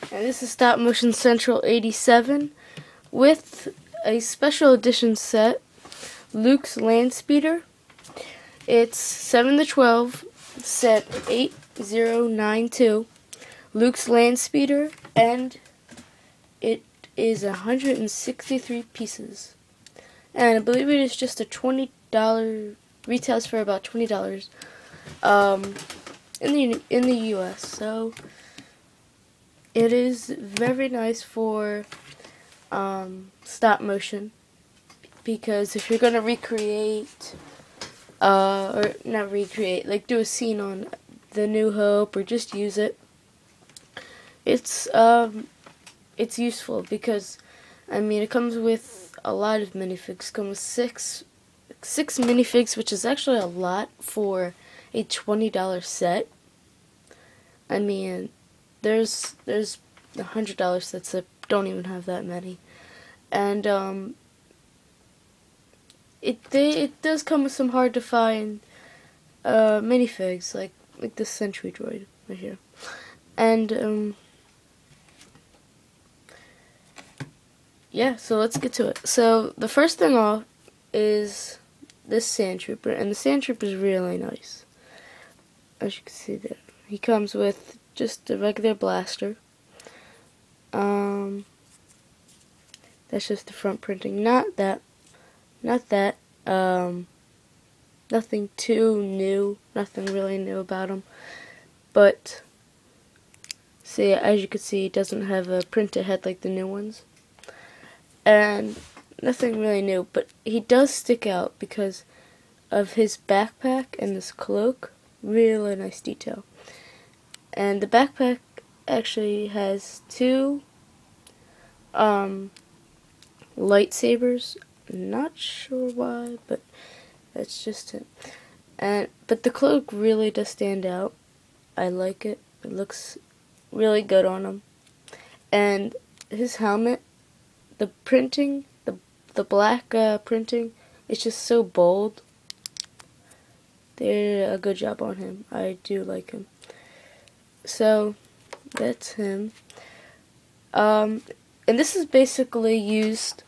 And this is Stop Motion Central 87 with a special edition set, Luke's Landspeeder. It's 7 to 12, set 8092, Luke's Landspeeder, and it is 163 pieces. And I believe it is just a $20, retails for about $20 in the US. So it is very nice for stop motion, because if you're gonna recreate, or not recreate, like do a scene on The New Hope or just use it, it's useful because it comes with a lot of minifigs. It comes with six minifigs, which is actually a lot for a $20 set. There's $100 sets that don't even have that many, and it does come with some hard to find minifigs, like this Sentry Droid right here, and yeah. So let's get to it. So the first thing off is this Sand Trooper, and the Sand Trooper is really nice, as you can see there. He comes with just a regular blaster. That's just the front printing. Not that. Nothing too new. Nothing really new about him. But see, as you can see, he doesn't have a printed head like the new ones. And nothing really new, but he does stick out because of his backpack and this cloak. Really nice detail. And the backpack actually has two lightsabers. Not sure why, but that's just it. But the cloak really does stand out. I like it. It looks really good on him. And his helmet, the printing, the black printing, it's just so bold. They did a good job on him. I do like him. So that's him. And this is basically used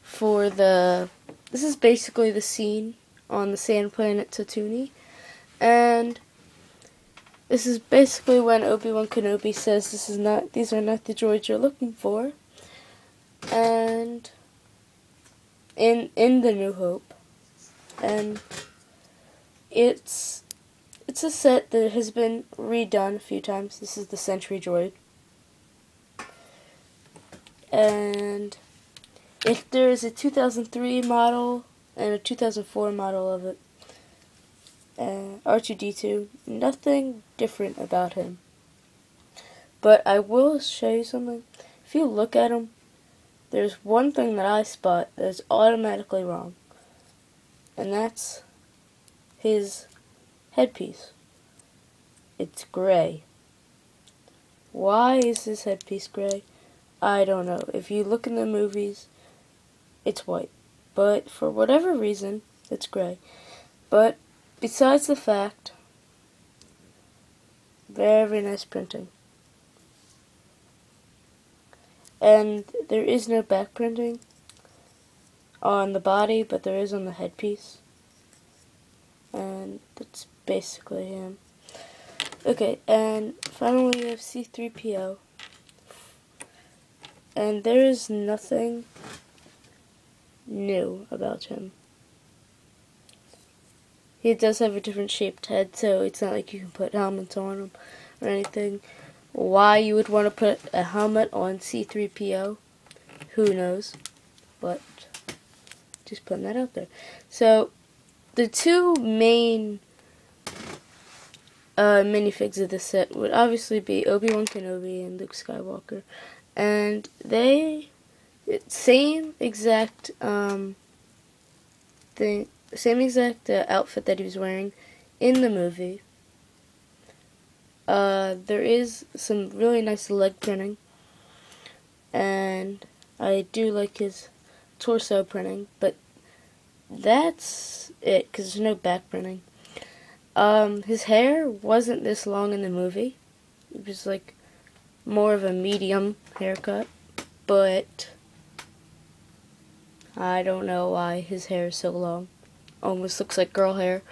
for this is basically the scene on the sand planet Tatooine, and this is basically when Obi-Wan Kenobi says these are not the droids you're looking for, and in The New Hope. And it's a set that has been redone a few times. This is the Sentry Droid. And if there is a 2003 model and a 2004 model of it, R2-D2, nothing different about him. But I will show you something. If you look at him, there's one thing that I spot that is automatically wrong, and that's his headpiece. It's gray. Why is his headpiece gray? I don't know. If you look in the movies, it's white. But for whatever reason, it's gray. But besides the fact, very nice printing. And there is no back printing on the body, but there is on the headpiece. And that's basically him. Okay, and finally we have C-3PO. And there is nothing new about him. He does have a different shaped head, so it's not like you can put helmets on him or anything. Why you would want to put a helmet on C-3PO, who knows? But just putting that out there. So the two main minifigs of this set would obviously be Obi-Wan Kenobi and Luke Skywalker, and they same exact thing, same exact outfit that he was wearing in the movie. There is some really nice leg printing, and I do like his torso printing, but that's it, because there's no back printing. His hair wasn't this long in the movie. It was like more of a medium haircut, but I don't know why his hair is so long. Almost looks like girl hair.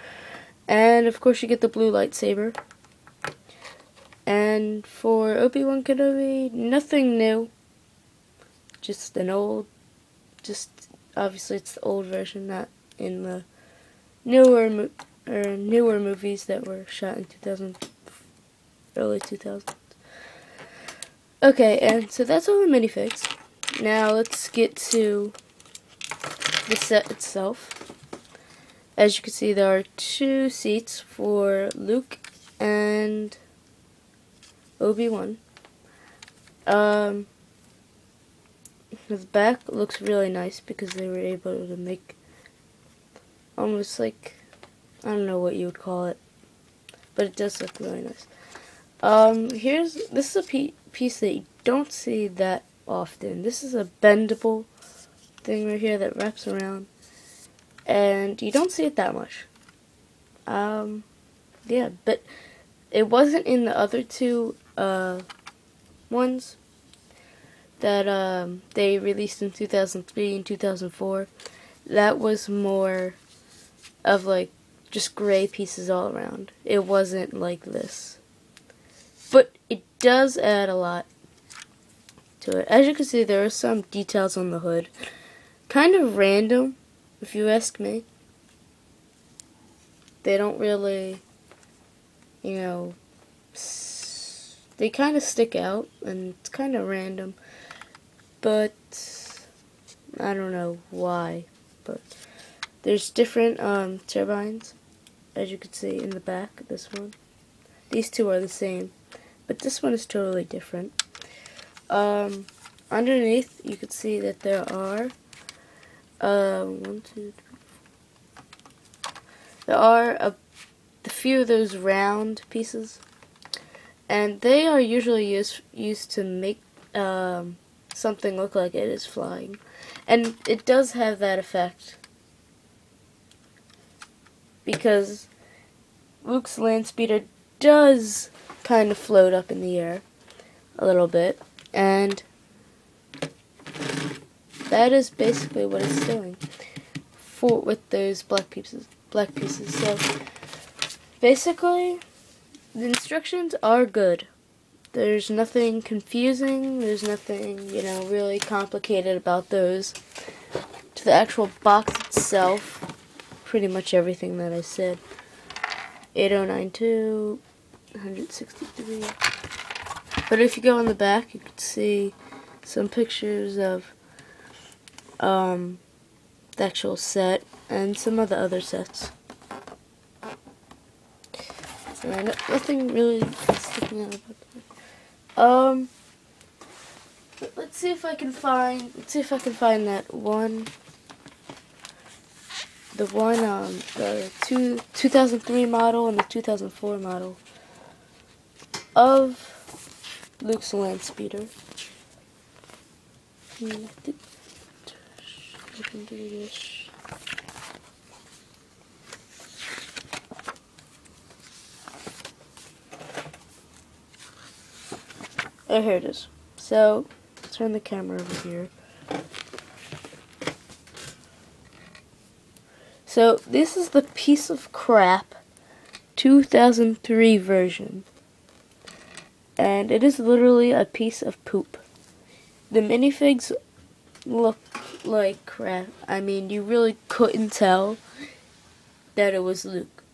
And of course you get the blue lightsaber. And for Obi-Wan Kenobi, nothing new. Just an old, obviously it's the old version, not in the newer movies that were shot in early 2000s. Okay, and so that's all the minifigs. Now let's get to the set itself. As you can see, there are 2 seats for Luke and Obi-Wan. The back looks really nice because they were able to make almost like, I don't know what you would call it, but it does look really nice. This is a piece that you don't see that often. This is a bendable thing right here that wraps around, and you don't see it that much. Yeah, but it wasn't in the other 2 ones that they released in 2003 and 2004. That was more of like just gray pieces all around. It wasn't like this. But it does add a lot to it. As you can see, there are some details on the hood. Kind of random, if you ask me. They don't really, you know, they kind of stick out, and it's kind of random. But I don't know why. But there's different turbines, as you can see in the back. This one, these 2 are the same, but this one is totally different. Underneath, you can see that there are there are a few of those round pieces, and they are usually used to make something look like it is flying, and it does have that effect because Luke's Landspeeder does kind of float up in the air a little bit, and that is basically what it's doing with those black pieces. So basically, the instructions are good. There's nothing confusing. There's nothing, you know, really complicated about those. To the actual box itself, pretty much everything that I said. 8092, 163. But if you go on the back, you can see some pictures of the actual set and some of the other sets. So nothing really sticking out about that. But let's see if I can find that one. The 2003 model and the 2004 model of Luke's Landspeeder. I can do this. Oh, here it is. So, turn the camera over here. So, this is the piece of crap 2003 version. And it is literally a piece of poop. The minifigs look like crap. I mean, you really couldn't tell that it was Luke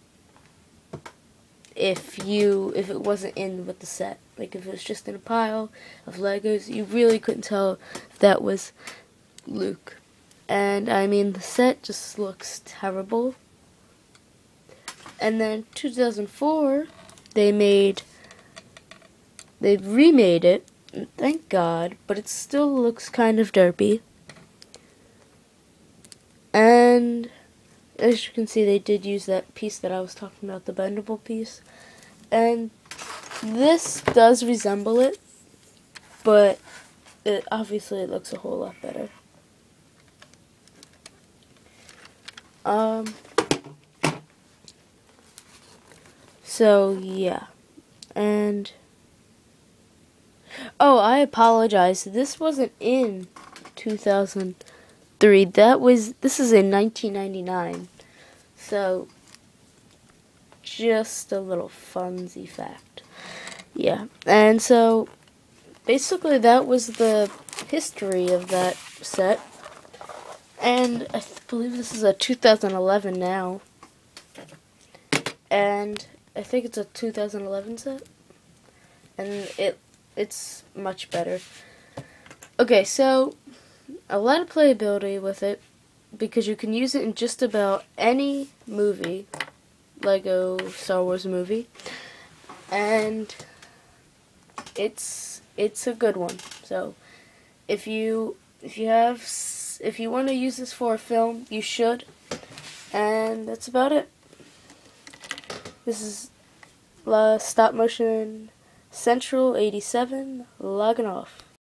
if it wasn't in with the set. Like, if it was just in a pile of Legos, you really couldn't tell if that was Luke. And I mean, the set just looks terrible. And then 2004, they remade it, thank God, but it still looks kind of derpy. And as you can see, they did use that piece that I was talking about, the bendable piece. And this does resemble it, but obviously it looks a whole lot better. So yeah, and Oh, I apologize. This wasn't in 2003. This is in 1999. So, just a little funsy fact. Yeah, and so basically that was the history of that set. And I believe this is a 2011 now. And I think it's a 2011 set. And it's much better. Okay, so a lot of playability with it because you can use it in just about any movie, Lego Star Wars movie, and it's a good one. So if you want to use this for a film, you should. And that's about it. This is Stop Motion Central 87 logging off.